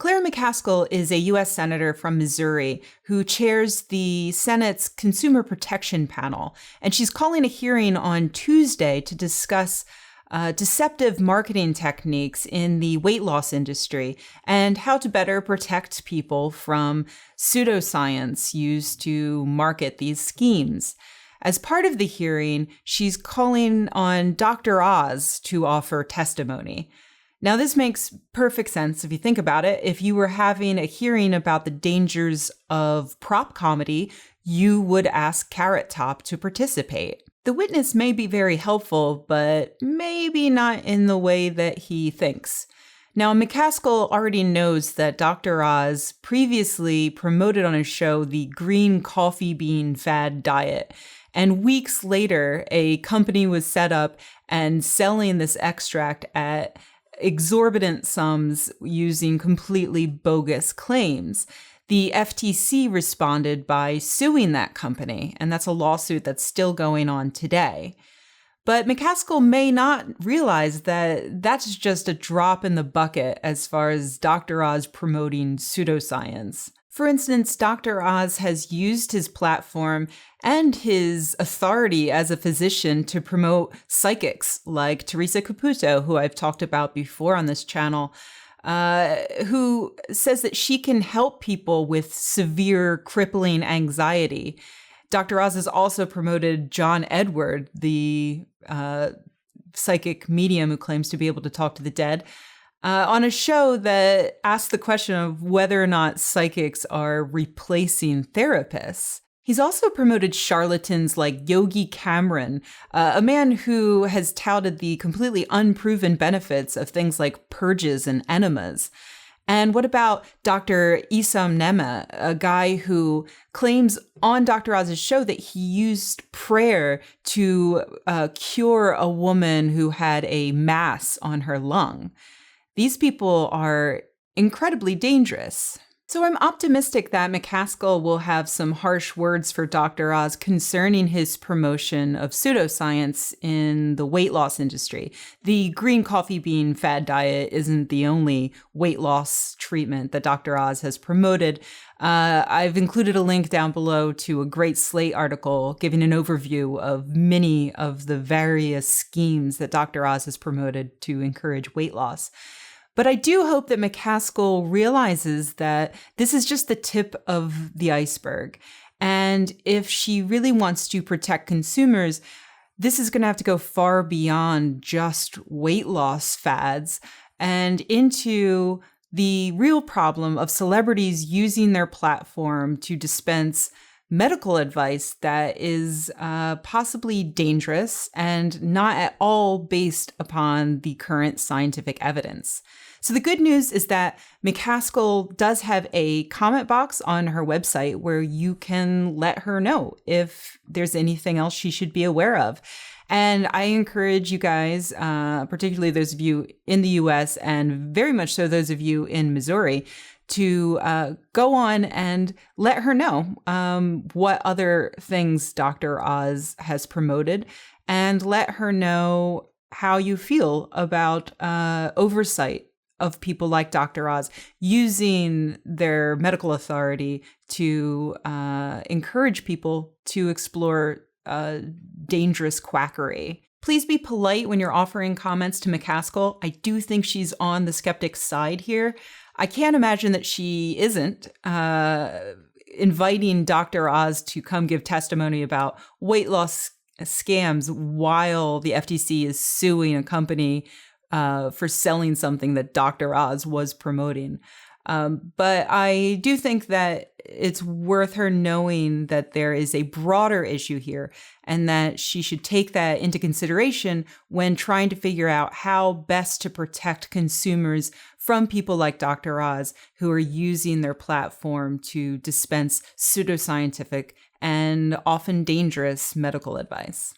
Claire McCaskill is a U.S. Senator from Missouri who chairs the Senate's Consumer Protection Panel, and she's calling a hearing on Tuesday to discuss deceptive marketing techniques in the weight loss industry and how to better protect people from pseudoscience used to market these schemes. As part of the hearing, she's calling on Dr. Oz to offer testimony. Now, this makes perfect sense if you think about it. If you were having a hearing about the dangers of prop comedy, you would ask Carrot Top to participate. The witness may be very helpful, but maybe not in the way that he thinks. Now, McCaskill already knows that Dr. Oz previously promoted on his show the green coffee bean fad diet. And weeks later, a company was set up and selling this extract at exorbitant sums using completely bogus claims. The FTC responded by suing that company, and that's a lawsuit that's still going on today. But McCaskill may not realize that that's just a drop in the bucket as far as Dr. Oz promoting pseudoscience. For instance, Dr. Oz has used his platform and his authority as a physician to promote psychics like Teresa Caputo, who I've talked about before on this channel, who says that she can help people with severe, crippling anxiety. Dr. Oz has also promoted John Edward, the psychic medium who claims to be able to talk to the dead, on a show that asks the question of whether or not psychics are replacing therapists. He's also promoted charlatans like Yogi Cameron, a man who has touted the completely unproven benefits of things like purges and enemas. And what about Dr. Issam Nema, a guy who claims on Dr. Oz's show that he used prayer to cure a woman who had a mass on her lung? These people are incredibly dangerous. So I'm optimistic that McCaskill will have some harsh words for Dr. Oz concerning his promotion of pseudoscience in the weight loss industry. The green coffee bean fad diet isn't the only weight loss treatment that Dr. Oz has promoted. I've included a link down below to a great Slate article giving an overview of many of the various schemes that Dr. Oz has promoted to encourage weight loss. But I do hope that McCaskill realizes that this is just the tip of the iceberg. And if she really wants to protect consumers, this is going to have to go far beyond just weight loss fads and into the real problem of celebrities using their platform to dispense medical advice that is possibly dangerous and not at all based upon the current scientific evidence. So the good news is that McCaskill does have a comment box on her website where you can let her know if there's anything else she should be aware of. And I encourage you guys, particularly those of you in the US and very much so those of you in Missouri, to go on and let her know what other things Dr. Oz has promoted, and let her know how you feel about oversight of people like Dr. Oz using their medical authority to encourage people to explore dangerous quackery. Please be polite when you're offering comments to McCaskill. I do think she's on the skeptic's side here. I can't imagine that she isn't inviting Dr. Oz to come give testimony about weight loss scams while the FTC is suing a company for selling something that Dr. Oz was promoting. But I do think that it's worth her knowing that there is a broader issue here and that she should take that into consideration when trying to figure out how best to protect consumers from people like Dr. Oz who are using their platform to dispense pseudoscientific and often dangerous medical advice.